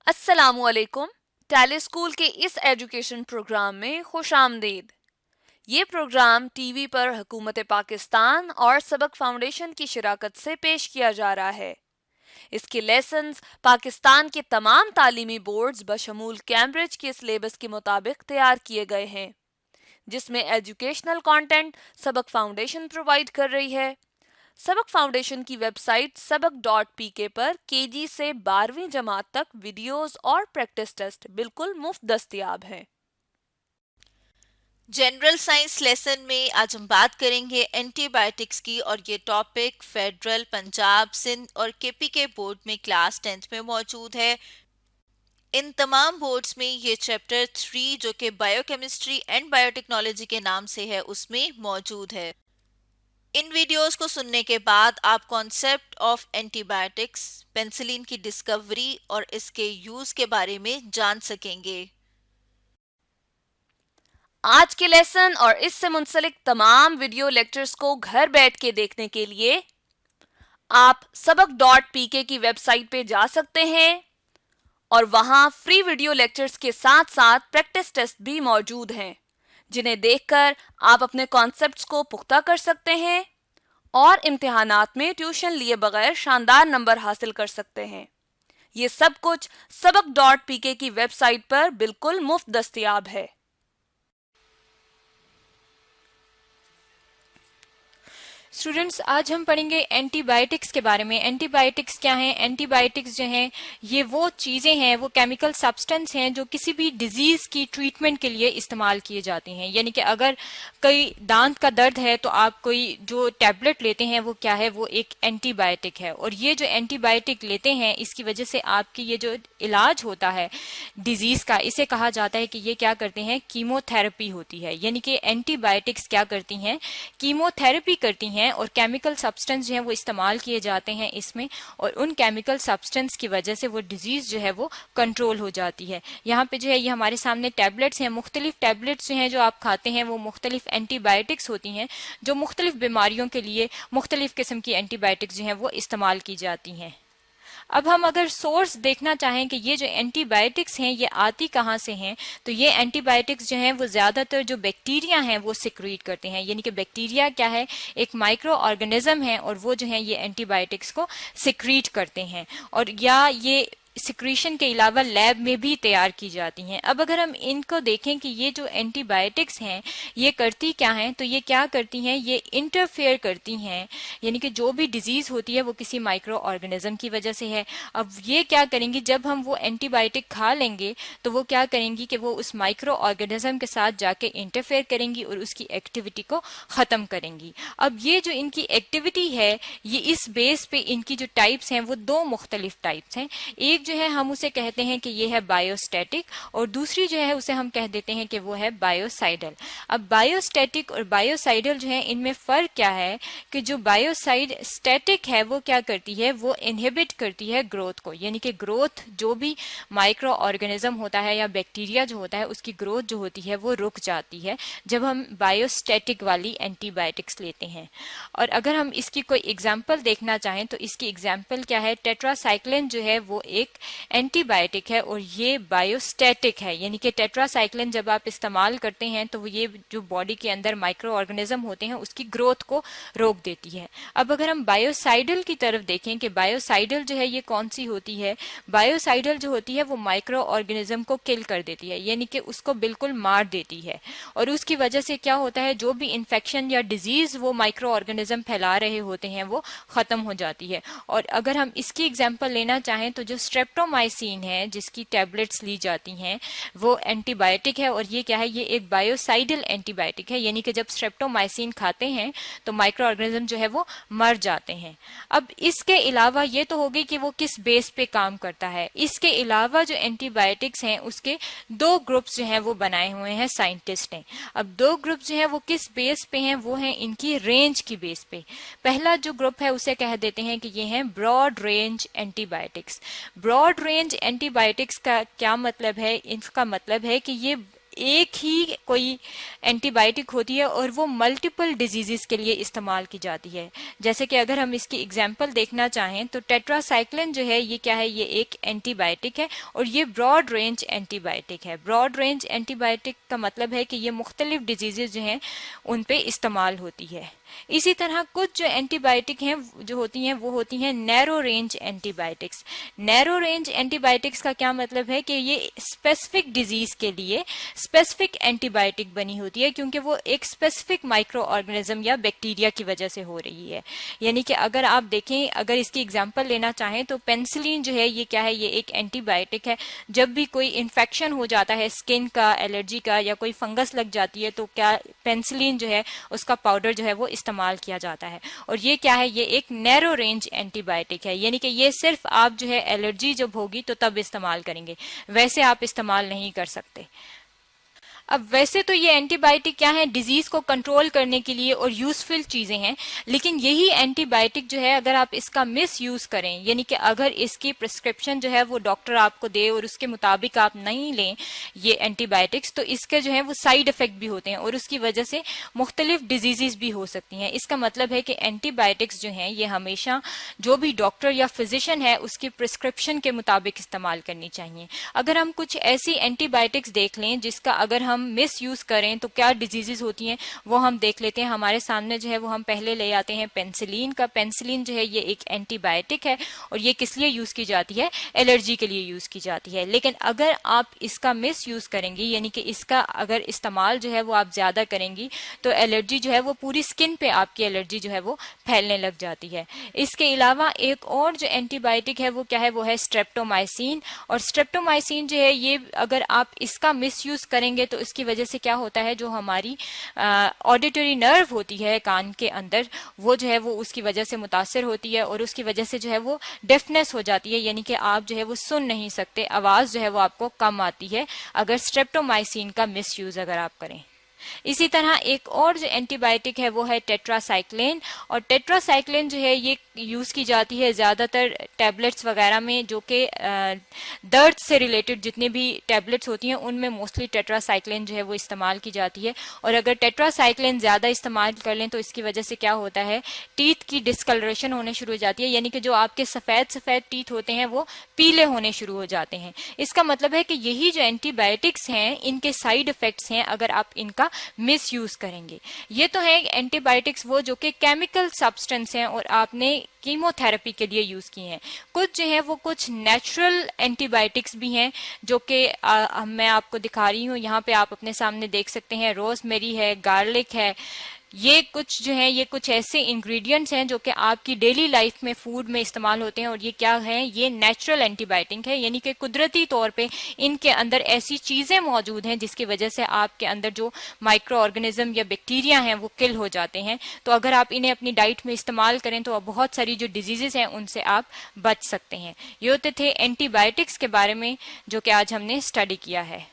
अस्सलामुअलैकुम। Tally school के इस एजुकेशन प्रोग्राम में खुश आमदीद। ये प्रोग्राम टीवी पर हुकूमत पाकिस्तान और सबक फाउंडेशन की शिराकत से पेश किया जा रहा है। इसके लेसन्स पाकिस्तान के तमाम तालीमी बोर्ड्स बशमूल कैम्ब्रिज के सिलेबस के मुताबिक तैयार किए गए हैं, जिसमें एजुकेशनल कंटेंट सबक फाउंडेशन प्रोवाइड कर रही है। सबक फाउंडेशन की वेबसाइट सबक.pk पर केजी से 12वीं जमात तक वीडियोस और प्रैक्टिस टेस्ट बिल्कुल मुफ्त दस्तयाब हैं। जनरल साइंस लेसन में आज हम बात करेंगे एंटीबायोटिक्स की, और ये टॉपिक फेडरल, पंजाब, सिंध और केपी के बोर्ड में क्लास 10th में मौजूद है। इन तमाम बोर्ड्स में ये चैप्टर 3 जो कि बायोकेमिस्ट्री एंड बायोटेक्नोलॉजी के नाम से है उसमें मौजूद है। इन वीडियोस को सुनने के बाद आप कॉन्सेप्ट ऑफ एंटीबायोटिक्स, पेनिसिलिन की डिस्कवरी और इसके यूज के बारे में जान सकेंगे। आज के लेसन और इससे मुंसलिक तमाम वीडियो लेक्चर्स को घर बैठ के देखने के लिए आप सबक.pk की वेबसाइट पे जा सकते हैं और वहां फ्री वीडियो लेक्चर्स के साथ साथ प्रैक्टिस टेस्ट भी मौजूद हैं, जिन्हें देखकर आप अपने कॉन्सेप्ट्स को पुख्ता कर सकते हैं और इम्तिहानात में ट्यूशन लिए बगैर शानदार नंबर हासिल कर सकते हैं। ये सब कुछ सबक.pk की वेबसाइट पर बिल्कुल मुफ्त दस्तयाब है। स्टूडेंट्स, आज हम पढ़ेंगे एंटीबायोटिक्स के बारे में। एंटीबायोटिक्स क्या हैं? एंटीबायोटिक्स जो हैं ये वो चीज़ें हैं, वो केमिकल सब्सटेंस हैं जो किसी भी डिजीज़ की ट्रीटमेंट के लिए इस्तेमाल किए जाती हैं। यानी कि अगर कोई दांत का दर्द है तो आप कोई जो टैबलेट लेते हैं वो क्या है? वो एक एंटीबायोटिक है। और ये जो एंटीबायोटिक लेते हैं इसकी वजह से आपकी ये जो इलाज होता है डिजीज़ का, इसे कहा जाता है कि ये क्या करते हैं? कीमोथेरेपी होती है। यानी कि एंटीबायोटिक्स क्या करती हैं? कीमोथेरेपी करती हैं और केमिकल सब्सटेंस जो है वो इस्तेमाल किए जाते हैं इसमें, और उन केमिकल सब्सटेंस की वजह से वो डिजीज जो है वो कंट्रोल हो जाती है। यहाँ पे जो है ये हमारे सामने टैबलेट्स हैं। मुख्तलिफ टैबलेट्स जो हैं जो आप खाते हैं वो मुख्तलिफ एंटीबायोटिक्स होती हैं, जो मुख्तलिफ बीमारियों के लिए मुख्तलिफ किस्म की एंटीबायोटिक्स जो हैं वो इस्तेमाल की जाती हैं। अब हम अगर सोर्स देखना चाहें कि ये जो एंटीबायोटिक्स हैं ये आती कहाँ से हैं, तो ये एंटीबायोटिक्स जो हैं वो ज़्यादातर जो बैक्टीरिया हैं वो सिक्रीट करते हैं। यानी कि बैक्टीरिया क्या है? एक माइक्रो ऑर्गेनिज्म है और वो जो है ये एंटीबायोटिक्स को सिक्रीट करते हैं, और या ये सिक्रीशन के अलावा लैब में भी तैयार की जाती हैं। अब अगर हम इनको देखें कि ये जो एंटीबायोटिक्स हैं ये करती क्या हैं, तो ये क्या करती हैं? ये इंटरफेयर करती हैं। यानी कि जो भी डिजीज होती है वो किसी माइक्रो ऑर्गेनिज्म की वजह से है। अब ये क्या करेंगी? जब हम वो एंटीबायोटिक खा लेंगे तो वो क्या करेंगी कि वो उस माइक्रो ऑर्गेनिज्म के साथ जाके इंटरफेयर करेंगी और उसकी एक्टिविटी को खत्म करेंगी। अब ये जो इनकी एक्टिविटी है ये इस बेस पे इनकी जो टाइप्स हैं वो दो मुख्तलिफ टाइप्स हैं। एक जो है हम उसे कहते हैं कि ये है बायोस्टैटिक, और दूसरी जो है उसे हम कह देते हैं कि वो है बायोसाइडल। अब बायोस्टैटिक और बायोसाइडल जो है इनमें फर्क क्या है कि जो बायोसाइड स्टैटिक है वो क्या करती है? वो इनहिबिट करती है ग्रोथ को। यानी कि ग्रोथ, जो भी माइक्रो ऑर्गेनिज्म होता है या बैक्टीरिया जो होता है उसकी ग्रोथ जो होती है वो रुक जाती है जब हम बायोस्टैटिक वाली एंटीबायोटिक्स लेते हैं। और अगर हम इसकी कोई एग्जाम्पल देखना चाहें तो इसकी एग्जाम्पल क्या है? टेट्रासाइक्लिन जो है वो एक एंटीबायोटिक है और ये बायोस्टैटिक है। यानी कि टेट्रासाइक्लिन जब आप इस्तेमाल करते हैं तो ये जो बॉडी के अंदर माइक्रो ऑर्गेनिज्म होते हैं उसकी ग्रोथ को रोक देती है। अब अगर हम बायोसाइडल की तरफ देखें कि बायोसाइडल जो है ये कौन सी होती है? बायोसाइडल जो होती है वो माइक्रो ऑर्गेनिज्म को किल कर देती है, यानी कि उसको बिल्कुल मार देती है, और उसकी वजह से क्या होता है? जो भी इंफेक्शन या डिजीज वो माइक्रो ऑर्गेनिज्म फैला रहे होते हैं वो खत्म हो जाती है। और अगर हम इसकी एग्जाम्पल लेना चाहें तो जो स्ट्रेप्टोमाइसिन है जिसकी टैबलेट्स ली जाती हैं वो एंटीबायोटिक है, और ये क्या है? ये एक बायोसाइडल एंटीबायोटिक है। यानी कि जब स्ट्रेप्टोमाइसिन खाते हैं तो माइक्रो ऑर्गेनिज्म जो है वो मर जाते हैं। अब इसके अलावा ये तो हो गई कि वो किस बेस पे काम करता है। इसके अलावा जो एंटीबायोटिक्स हैं उसके दो ग्रुप्स जो हैं वो बनाए हुए हैं साइंटिस्ट ने। अब दो ग्रुप जो है वो किस बेस पे हैं? वो हैं इनकी रेंज की बेस पे। पहला जो ग्रुप है उसे कह देते हैं कि ये हैं broad range antibiotics. Broad range antibiotics का क्या मतलब है? इसका मतलब है कि ये एक ही कोई एंटीबायोटिक होती है और वो मल्टीपल डिजीजेस के लिए इस्तेमाल की जाती है। जैसे कि अगर हम इसकी एग्जांपल देखना चाहें तो टेट्रासाइक्लिन जो है ये क्या है, ये एक एंटीबायोटिक है और ये ब्रॉड रेंज एंटीबायोटिक है। ब्रॉड रेंज एंटीबायोटिक का मतलब है कि ये मुख्तलिफ डिजीजेज जो हैं उन पे इस्तेमाल होती है। इसी तरह कुछ जो एंटीबायोटिक हैं जो होती हैं वो होती हैं narrow range antibiotics. Narrow range antibiotics का क्या मतलब है कि ये स्पेसिफिक डिजीज के लिए स्पेसिफिक एंटीबायोटिक बनी होती है, क्योंकि वो एक स्पेसिफिक माइक्रो ऑर्गेनिज्म या बैक्टीरिया की वजह से हो रही है। यानी कि अगर आप देखें, अगर इसकी एग्जांपल लेना चाहें तो पेनिसिलिन जो है ये क्या है, ये एक एंटीबायोटिक है। जब भी कोई इन्फेक्शन हो जाता है स्किन का, एलर्जी का, या कोई फंगस लग जाती है तो क्या पेनिसिलिन जो है उसका पाउडर जो है वो इस्तेमाल किया जाता है। और ये क्या है, ये एक नैरो रेंज एंटीबायोटिक है, यानी कि ये सिर्फ आप जो है एलर्जी जब होगी तो तब इस्तेमाल करेंगे, वैसे आप इस्तेमाल नहीं कर सकते। अब वैसे तो ये एंटीबायोटिक क्या है, डिजीज को कंट्रोल करने के लिए और यूजफुल चीजें हैं, लेकिन यही एंटीबायोटिक जो है अगर आप इसका मिस यूज करें, यानी कि अगर इसकी प्रिस्क्रिप्शन जो है वो डॉक्टर आपको दे और उसके मुताबिक आप नहीं लें ये एंटीबायोटिक्स, तो इसके जो है वो साइड इफेक्ट भी होते हैं और उसकी वजह से मुख्तलिफ डिजीजेस भी हो सकती हैं। इसका मतलब है कि एंटीबायोटिक्स जो हैं ये हमेशा जो भी डॉक्टर या फिजिशियन है उसकी प्रिस्क्रिप्शन के मुताबिक इस्तेमाल करनी चाहिए। अगर हम कुछ ऐसी एंटीबायोटिक्स देख लें जिसका अगर हम मिस यूज करें तो क्या डिजीजेस होती हैं वो हम देख लेते हैं। हमारे सामने जो है वो हम पहले ले आते हैं पेनिसिलिन का। पेनिसिलिन जो है ये एक एंटीबायोटिक है और ये किस लिए यूज की जाती है, एलर्जी के लिए यूज की जाती है। लेकिन अगर आप इसका मिस यूज करेंगे, यानी कि इसका अगर इस्तेमाल जो है वो आप ज्यादा करेंगी तो एलर्जी जो है वो पूरी स्किन पे आपकी एलर्जी जो है वो फैलने लग जाती है। इसके अलावा एक और जो एंटीबायोटिक है वो क्या है, वो है स्ट्रेप्टोमाइसिन। और स्ट्रेप्टोमाइसिन जो है ये अगर आप इसका मिस यूज करेंगे तो इसकी वजह से क्या होता है, जो हमारी ऑडिटरी नर्व होती है कान के अंदर, वो जो है वो उसकी वजह से मुतासर होती है और उसकी वजह से जो है वो डेफनेस हो जाती है, यानी कि आप जो है वो सुन नहीं सकते, आवाज जो है वो आपको कम आती है अगर स्ट्रेप्टोमाइसिन का मिस यूज अगर आप करें। इसी तरह एक और जो एंटीबायोटिक है वो है टेट्रासाइक्लिन। और टेट्रासाइक्लिन जो है ये यूज की जाती है ज्यादातर टैबलेट्स वगैरह में, जो कि दर्द से रिलेटेड जितनी भी टैबलेट्स होती हैं उनमें मोस्टली टेट्रासाइक्लिन जो है वो इस्तेमाल की जाती है। और अगर टेट्रासाइक्लिन ज्यादा इस्तेमाल कर लें तो इसकी वजह से क्या होता है, टीथ की डिस्कलरेशन होने शुरू हो जाती है, यानी कि जो आपके सफेद सफेद टीथ होते हैं वो पीले होने शुरू हो जाते हैं। इसका मतलब है कि यही जो एंटीबायोटिक्स हैं इनके साइड इफेक्ट्स हैं अगर आप इनका मिस यूज करेंगे। ये तो है एंटीबायोटिक्स वो जो कि केमिकल सब्सटेंस हैं और आपने कीमोथेरेपी के लिए यूज किए हैं। कुछ जो है वो कुछ नेचुरल एंटीबायोटिक्स भी हैं जो कि मैं आपको दिखा रही हूँ यहाँ पे, आप अपने सामने देख सकते हैं। रोजमेरी है, गार्लिक है, ये कुछ जो है ये कुछ ऐसे इंग्रेडिएंट्स हैं जो कि आपकी डेली लाइफ में फूड में इस्तेमाल होते हैं और ये क्या है, ये नेचुरल एंटीबायोटिक है, यानी कि कुदरती तौर पे इनके अंदर ऐसी चीजें मौजूद हैं जिसकी वजह से आपके अंदर जो माइक्रो ऑर्गेनिज्म या बैक्टीरिया हैं वो किल हो जाते हैं। तो अगर आप इन्हें अपनी डाइट में इस्तेमाल करें तो बहुत सारी जो डिजीजेस हैं उनसे आप बच सकते हैं। ये होते थे एंटीबायोटिक्स के बारे में जो कि आज हमने स्टडी किया है।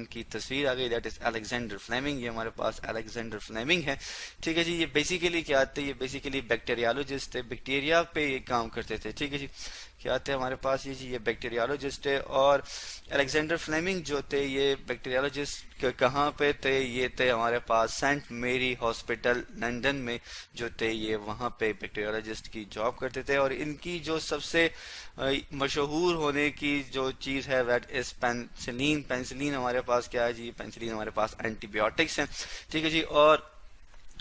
की तस्वीर आ गई, दैट इज अलेक्जेंडर फ्लेमिंग। ये हमारे पास अलेक्जेंडर फ्लेमिंग है, ठीक है जी। ये बेसिकली क्या आते हैं, ये बेसिकली बैक्टीरियोलॉजिस्ट थे, बैक्टीरिया पे ये काम करते थे, ठीक है जी। क्या आते हैं हमारे पास ये बैक्टीरियोलॉजिस्ट है। और अलेक्जेंडर फ्लेमिंग जो थे ये बैक्टीरियोलॉजिस्ट कहाँ पे थे, ये थे हमारे पास सेंट मेरी हॉस्पिटल लंदन में जो थे, ये वहाँ पे बैक्टीरियोलॉजिस्ट की जॉब करते थे। और इनकी जो सबसे मशहूर होने की जो चीज़ है दैट इज पेनिसिलिन। पेनिसिलिन हमारे पास क्या है जी, पेनिसिलिन हमारे पास एंटीबायोटिक्स हैं, ठीक है जी। और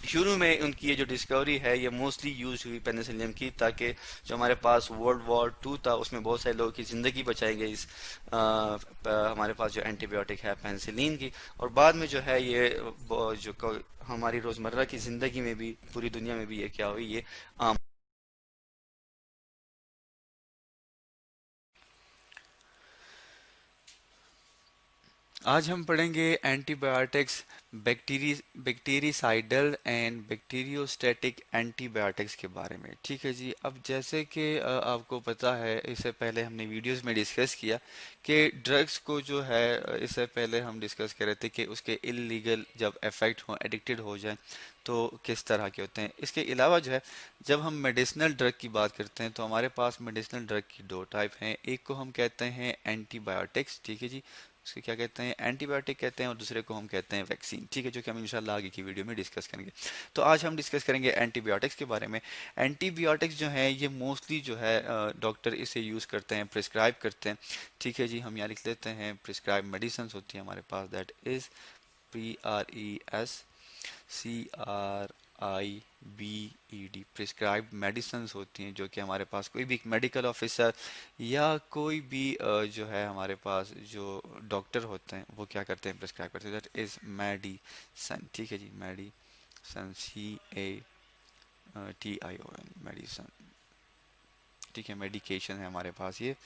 शुरू में उनकी ये जो डिस्कवरी है ये मोस्टली यूज हुई पेनिसिलिन की, ताकि जो हमारे पास वर्ल्ड वॉर 2 था उसमें बहुत सारे लोगों की जिंदगी बचाई गई इस हमारे पास जो एंटीबायोटिक है पेनिसिलिन की। और बाद में जो है ये जो हमारी रोजमर्रा की जिंदगी में भी पूरी दुनिया में भी ये क्या हुई, ये आम। आज हम पढ़ेंगे antibiotics, bactericidal and bacteriostatic antibiotics के बारे में। ठीक है जी। अब जैसे कि आपको पता है, इससे पहले हमने वीडियोस में डिस्कस किया कि ड्रग्स को जो है इससे पहले हम डिस्कस कर रहे थे कि उसके इलीगल जब इफेक्ट हो, एडिक्टेड हो जाए तो किस तरह के होते हैं। इसके अलावा जो है जब हम मेडिसिनल ड्रग की बात करते हैं तो हमारे पास मेडिसिनल ड्रग की दो टाइप हैं। एक को हम कहते हैं एंटीबायोटिक्स, ठीक है जी, उसके क्या कहते हैं, एंटीबायोटिक कहते हैं, और दूसरे को हम कहते हैं वैक्सीन। ठीक है, जो कि हम इंशाल्लाह आगे की वीडियो में डिस्कस करेंगे। तो आज हम डिस्कस करेंगे एंटीबायोटिक्स के बारे में। एंटीबायोटिक्स जो है ये मोस्टली जो है डॉक्टर इसे यूज़ करते हैं, प्रिस्क्राइब करते हैं। ठीक है जी, हम यहाँ लिख लेते हैं प्रिस्क्राइब मेडिसिन होती है हमारे पास, that is PRESCRIBED, prescribed medicine होती हैं, जो कि हमारे पास कोई भी मेडिकल ऑफिसर या कोई भी जो है हमारे पास जो डॉक्टर होते हैं वो क्या करते हैं, प्रिस्क्राइब करते हैं। That is medicine. ठीक है जी, मेडिसन, CATION, मेडिसन। ठीक है, मेडिकेशन है हमारे पास ये,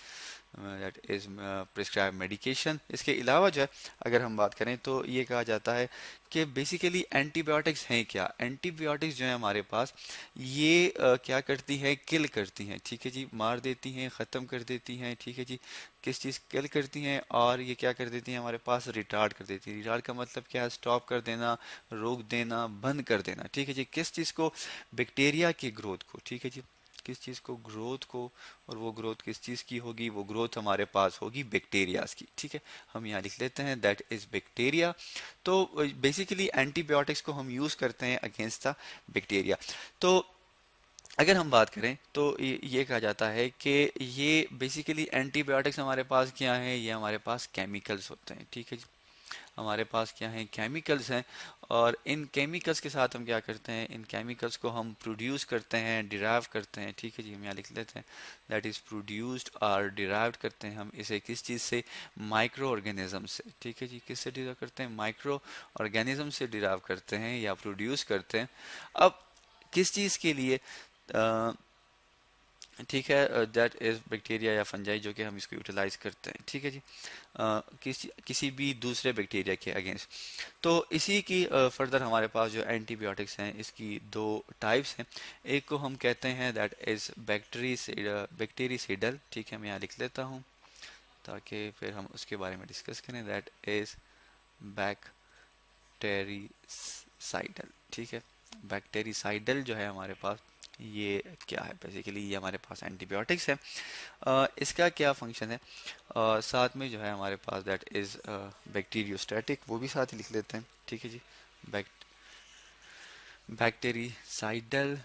दैट इज प्रिस्क्राइब मेडिकेशन। इसके अलावा जो है अगर हम बात करें तो ये कहा जाता है कि बेसिकली एंटीबायोटिक्स हैं क्या। एंटीबायोटिक्स जो है हमारे पास ये क्या करती है, किल करती हैं। ठीक है जी, मार देती हैं, ख़त्म कर देती हैं। ठीक है जी, किस चीज़ किल करती हैं, और ये क्या कर देती हैं हमारे पास, रिटार्ड कर देती है। रिटार्ड का मतलब क्या है, स्टॉप कर देना, रोक देना, बंद कर देना। ठीक है जी, किस चीज़ को, बैक्टीरिया की ग्रोथ को। ठीक है जी, किस चीज़ को, ग्रोथ को। और वो ग्रोथ किस चीज़ की होगी, वो ग्रोथ हमारे पास होगी बैक्टीरियाज की। ठीक है, हम यहाँ लिख लेते हैं दैट इज बैक्टीरिया। तो बेसिकली एंटीबायोटिक्स को हम यूज़ करते हैं अगेंस्ट द बैक्टीरिया। तो अगर हम बात करें तो ये कहा जाता है कि ये बेसिकली एंटीबायोटिक्स हमारे पास क्या है, ये हमारे पास केमिकल्स होते हैं। ठीक है जी, हमारे पास क्या है, केमिकल्स हैं। और इन केमिकल्स के साथ हम क्या करते हैं, इन केमिकल्स को हम प्रोड्यूस करते हैं, डिराइव करते हैं। ठीक है जी, हम यहाँ लिख लेते हैं दैट इज़ प्रोड्यूस्ड और डिराइव करते हैं हम इसे किस चीज़ से, माइक्रो ऑर्गेनिज्म से। ठीक है जी, किससे डिराइव करते हैं, माइक्रो ऑर्गेनिज्म से डिराइव करते हैं या प्रोड्यूस करते हैं। अब किस चीज़ के लिए, ठीक है, दैट इज बैक्टीरिया या फंजाई, जो कि हम इसको यूटिलाइज करते हैं। ठीक है जी, किसी भी दूसरे बैक्टीरिया के अगेंस्ट। तो इसी की फर्दर हमारे पास जो एंटीबायोटिक्स हैं इसकी दो टाइप्स हैं। एक को हम कहते हैं दैट इज बैक्टीरिसाइडल। ठीक है, मैं यहाँ लिख लेता हूँ ताकि फिर हम उसके बारे में डिस्कस करें। That is bactericidal. ठीक है, बैक्टीरिसाइडल जो है हमारे पास ये क्या है, बेसिकली ये हमारे पास एंटीबायोटिक्स है। इसका क्या फंक्शन है, साथ में जो है हमारे पास दैट इज बैक्टीरियोस्टैटिक, वो भी साथ ही लिख लेते हैं। ठीक है जी, बैक्टीरिसाइडल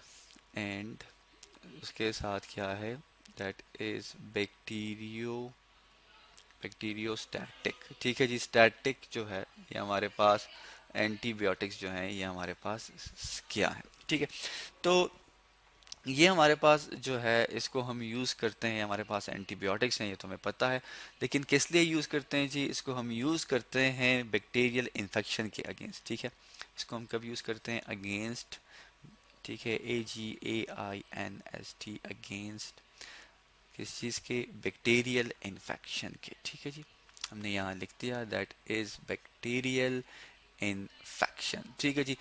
एंड उसके साथ क्या है, दैट इज बैक्टीरियोस्टैटिक। ठीक है जी, स्टैटिक जो है ये हमारे पास एंटीबायोटिक्स जो हैं ये हमारे पास क्या है। ठीक है, तो ये हमारे पास जो है इसको हम यूज़ करते हैं, हमारे पास एंटीबायोटिक्स हैं, ये तो हमें पता है। लेकिन किस लिए यूज़ करते हैं जी, इसको हम यूज़ करते हैं बैक्टीरियल इन्फेक्शन के अगेंस्ट। ठीक है, इसको हम कब यूज़ करते हैं, अगेंस्ट। ठीक है, AGAINST, अगेंस्ट किस चीज़ के, बैक्टीरियल इन्फेक्शन के। ठीक है जी, हमने यहाँ लिख दिया दैट इज़ बैक्टीरियल इन्फेक्शन। ठीक है जी,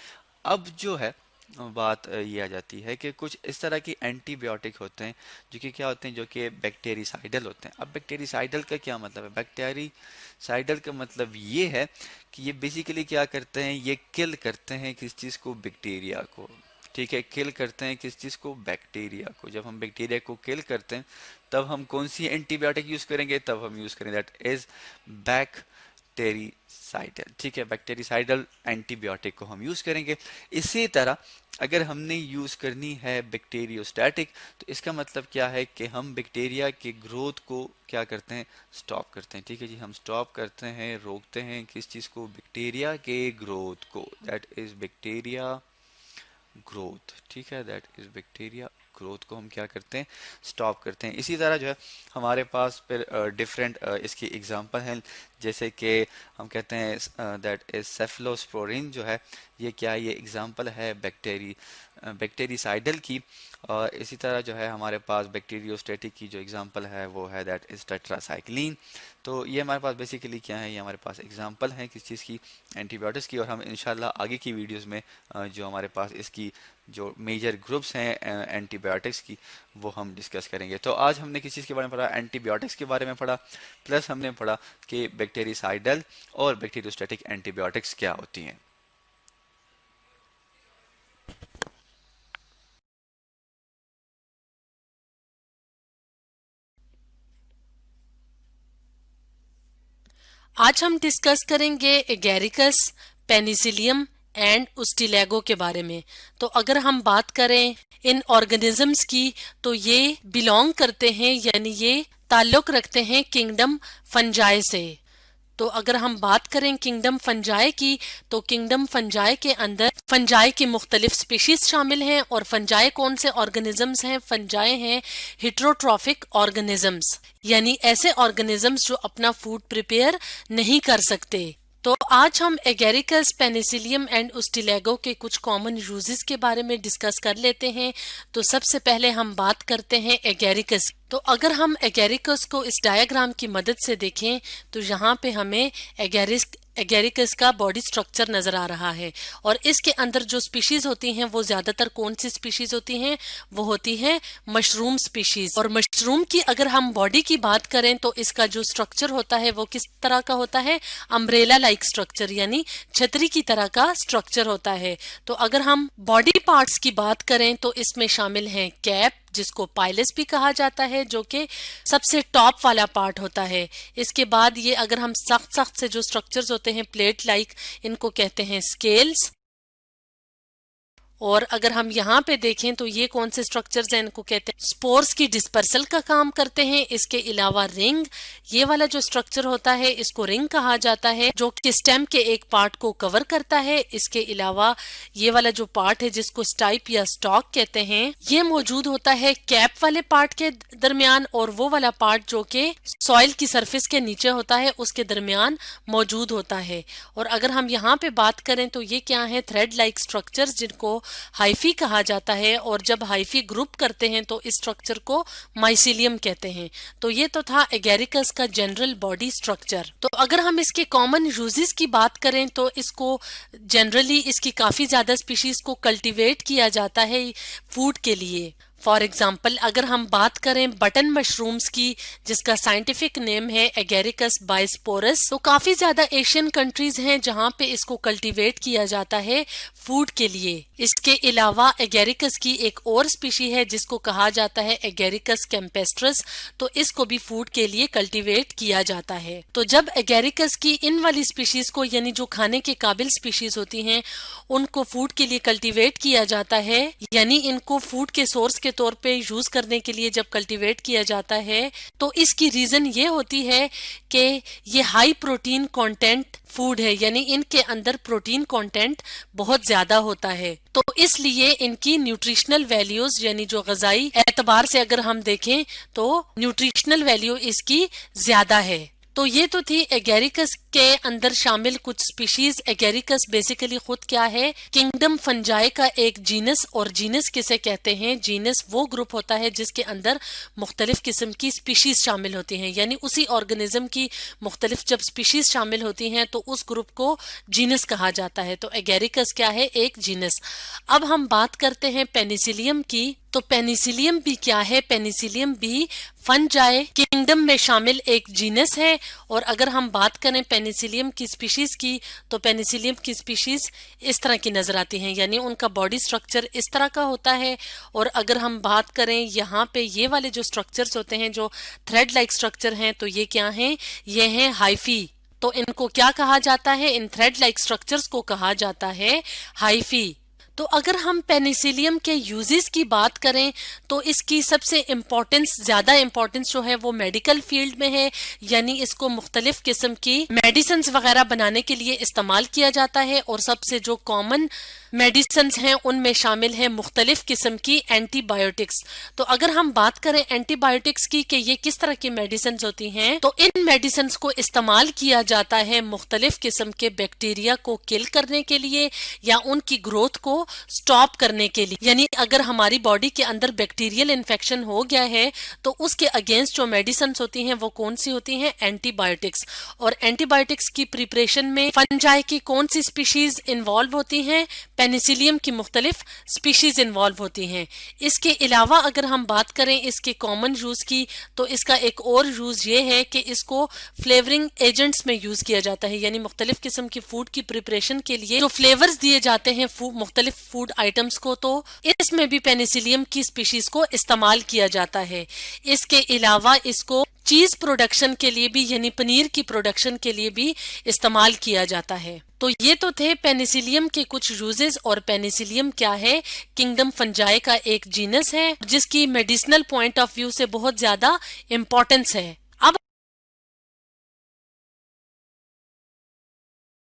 अब जो है बात ये आ जाती है कि कुछ इस तरह के एंटीबायोटिक होते हैं जो कि क्या होते हैं, जो कि बैक्टीरिसाइडल होते हैं। अब बैक्टीरिसाइडल का क्या मतलब है, बैक्टीरिसाइडल का मतलब ये है कि ये बेसिकली क्या करते हैं, ये किल करते हैं किस चीज़ को, बैक्टीरिया को। ठीक है, किल करते हैं किस चीज़ को, बैक्टीरिया को। जब हम बैक्टीरिया को किल करते हैं तब हम कौन सी एंटीबायोटिक यूज़ करेंगे, तब हम यूज़ करेंगे दैट इज़ बैक्टीरिसाइडल। ठीक है, बैक्टीरिसाइडल एंटीबायोटिक को हम यूज़ करेंगे। इसी तरह अगर हमने यूज़ करनी है बैक्टीरियोस्टैटिक, तो इसका मतलब क्या है कि हम बैक्टीरिया के ग्रोथ को क्या करते हैं, स्टॉप करते हैं। ठीक है जी, हम स्टॉप करते हैं, रोकते हैं किस चीज़ को, बैक्टीरिया के ग्रोथ को। That is bacteria growth. ठीक है, दैट इज़ बैक्टीरिया ग्रोथ को हम क्या करते हैं, स्टॉप करते हैं। इसी तरह जो है हमारे पास फिर डिफरेंट इसकी एग्जांपल हैं, जैसे कि हम कहते हैं दैट इज सेफलोस्पोरिन जो है ये क्या है, ये एग्जांपल है बैक्टीरिसाइडल की। और इसी तरह जो है हमारे पास बैक्टीरियोस्टेटिक की जो एग्जांपल है वो है दैट इज टेट्रासाइक्लिन। तो ये हमारे पास बेसिकली क्या है, ये हमारे पास एग्जांपल हैं किस चीज़ की, एंटीबायोटिक्स की। और हम इंशाल्लाह आगे की वीडियोस में जो हमारे पास इसकी जो मेजर ग्रुप्स हैं एंटीबायोटिक्स की वो हम डिस्कस करेंगे। तो आज हमने किस चीज़ के बारे में पढ़ा, एंटीबायोटिक्स के बारे में पढ़ा, प्लस हमने पढ़ा कि बैक्टीरिसाइडल और बैक्टीरियोस्टेटिक एंटीबायोटिक्स क्या होती हैं। आज हम डिस्कस करेंगे एगेरिकस, पेनिसिलियम एंड उस्टिलेगो के बारे में। तो अगर हम बात करें इन ऑर्गेनिजम्स की तो ये बिलोंग करते हैं यानी ये ताल्लुक रखते हैं किंगडम फंजाई से। तो अगर हम बात करें किंगडम फंजाई की तो किंगडम फंजाई के अंदर फंजाई की मुख्तलिफ स्पीशीज शामिल हैं। और फंजाई कौन से ऑर्गेनिजम्स हैं, फंजाई हैं हेट्रोट्रॉफिक ऑर्गेनिजम्स, यानी ऐसे ऑर्गेनिजम्स जो अपना फूड प्रिपेयर नहीं कर सकते। तो आज हम एगेरिकस, पेनिसिलियम एंड उस्टिलेगो के कुछ कॉमन यूजेस के बारे में डिस्कस कर लेते हैं। तो सबसे पहले हम बात करते हैं एगेरिकस। तो अगर हम एगेरिकस को इस डायग्राम की मदद से देखें तो यहाँ पे हमें एगेरिकस का बॉडी स्ट्रक्चर नजर आ रहा है। और इसके अंदर जो स्पीशीज होती हैं वो ज्यादातर कौन सी स्पीशीज होती हैं, वो होती है मशरूम स्पीशीज। और मशरूम की अगर हम बॉडी की बात करें तो इसका जो स्ट्रक्चर होता है वो किस तरह का होता है, अम्ब्रेला लाइक स्ट्रक्चर, यानी छतरी की तरह का स्ट्रक्चर होता है। तो अगर हम बॉडी पार्ट्स की बात करें तो इसमें शामिल हैं कैप, जिसको पाइलस भी कहा जाता है, जो कि सबसे टॉप वाला पार्ट होता है। इसके बाद ये अगर हम सख्त से जो स्ट्रक्चर्स होते हैं प्लेट लाइक, इनको कहते हैं स्केल्स। और अगर हम यहाँ पे देखें तो ये कौन से स्ट्रक्चर्स हैं, इनको कहते हैं स्पोर्स की डिस्पर्सल का काम करते हैं। इसके अलावा रिंग, ये वाला जो स्ट्रक्चर होता है इसको रिंग कहा जाता है, जो कि स्टेम के एक पार्ट को कवर करता है। इसके अलावा ये वाला जो पार्ट है जिसको स्टाइप या स्टॉक कहते हैं, ये मौजूद होता है कैप वाले पार्ट के दरमियान, और वो वाला पार्ट जो कि सॉइल की सरफेस के नीचे होता है उसके दरमियान मौजूद होता है। और अगर हम यहाँ पे बात करें तो ये क्या है, थ्रेड लाइक स्ट्रक्चर्स, जिनको हाइफी कहा जाता है। और जब हाइफी ग्रुप करते हैं तो इस स्ट्रक्चर को माइसिलियम कहते हैं। तो ये तो था एगेरिकस का जनरल बॉडी स्ट्रक्चर। तो अगर हम इसके कॉमन यूजेस की बात करें तो इसको जनरली इसकी काफी ज्यादा स्पीशीज को कल्टीवेट किया जाता है फूड के लिए। फॉर एग्जाम्पल अगर हम बात करें बटन मशरूम्स की, जिसका साइंटिफिक नेम है एगेरिकस बाइस्पोरस, तो काफी ज्यादा एशियन कंट्रीज हैं जहां पे इसको कल्टीवेट किया जाता है फूड के लिए। इसके अलावा एगेरिकस की एक और स्पीशी है जिसको कहा जाता है एगेरिकस कैम्पेस्ट्रस, तो इसको भी फूड के लिए कल्टीवेट किया जाता है। तो जब एगेरिकस की इन वाली स्पीशीज को, यानी जो खाने के काबिल स्पीशीज होती हैं, उनको फूड के लिए कल्टीवेट किया जाता है, यानी इनको फूड के सोर्स के तौर पे यूज करने के लिए जब कल्टीवेट किया जाता है, तो इसकी रीजन ये होती है कि ये हाई प्रोटीन कंटेंट फूड है, यानी इनके अंदर प्रोटीन कंटेंट बहुत ज्यादा होता है। तो इसलिए इनकी न्यूट्रिशनल वैल्यूज, यानी जो गजाई एतबार से अगर हम देखें तो न्यूट्रिशनल वैल्यू इसकी ज्यादा है। तो ये तो थी एगेरिकस के अंदर शामिल कुछ स्पीशीज। एगेरिकस बेसिकली खुद क्या है, किंगडम फंजाई का एक जीनस। और जीनस किसे कहते हैं, जीनस वो ग्रुप होता है जिसके अंदर मुख्तलिफ किस्म की स्पीशीज शामिल होती हैं, यानी उसी ऑर्गेनिज्म की मुख्तलिफ जब स्पीशीज शामिल होती हैं तो उस ग्रुप को जीनस कहा जाता है। तो एगेरिकस क्या है, एक जीनस। अब हम बात करते हैं पेनिसिलियम की। तो पेनिसिलियम भी क्या है, पेनिसिलियम भी फंजाई किंगडम में शामिल एक जीनस है। और अगर हम बात करें पेनिसिलियम की स्पीशीज की तो पेनिसिलियम की स्पीशीज इस तरह की नजर आती हैं, यानी उनका बॉडी स्ट्रक्चर इस तरह का होता है। और अगर हम बात करें यहाँ पे ये वाले जो स्ट्रक्चर्स होते हैं जो थ्रेड लाइक स्ट्रक्चर हैं, तो ये क्या हैं, ये हैं हाइफी। तो इनको क्या कहा जाता है, इन थ्रेड लाइक स्ट्रक्चर्स को कहा जाता है हाइफी। तो अगर हम पेनिसिलियम के यूजेस की बात करें तो इसकी सबसे ज्यादा इम्पोर्टेंस जो है वो मेडिकल फील्ड में है, यानी इसको मुख्तलिफ किस्म की मेडिसिन वगैरह बनाने के लिए इस्तेमाल किया जाता है। और सबसे जो कॉमन मेडिसिन हैं उनमें शामिल है मुख्तलिफ किस्म की एंटीबायोटिक्स। तो अगर हम बात करें एंटीबायोटिक्स की कि ये किस तरह की मेडिसिन होती हैं, तो इन मेडिसिन को इस्तेमाल किया जाता है मुख्तलिफ किस्म के बैक्टीरिया को किल करने के लिए या उनकी ग्रोथ को स्टॉप करने के लिए। यानी अगर हमारी बॉडी के अंदर बैक्टीरियल इन्फेक्शन हो गया है तो उसके अगेंस्ट जो मेडिसिन होती हैं वो कौन सी होती हैं? एंटीबायोटिक्स। और एंटीबायोटिक्स की प्रिपरेशन में फंजाई की कौन सी स्पीशीज इन्वॉल्व होती हैं? पेनिसिलियम की मुख्तलिफ स्पीशीज इन्वॉल्व होती हैं। इसके अलावा अगर हम बात करें इसके कॉमन यूज की, तो इसका एक और यूज ये है कि इसको फ्लेवरिंग एजेंट्स में यूज किया जाता है। यानी मुख्तलिफ किस्म की फूड की प्रिपरेशन के लिए जो फ्लेवर्स दिए जाते हैं मुख्तलिफ फूड आइटम्स को, तो इसमें भी पेनिसिलियम की स्पीशीज को इस्तेमाल किया जाता है। इसके अलावा इसको चीज प्रोडक्शन के लिए भी यानी पनीर की प्रोडक्शन के लिए भी इस्तेमाल किया जाता है। तो ये तो थे पेनिसिलियम के कुछ यूजेस। और पेनिसिलियम क्या है? किंगडम फंजाई का एक जीनस है जिसकी मेडिसिनल पॉइंट ऑफ व्यू से बहुत ज्यादा इम्पोर्टेंस है।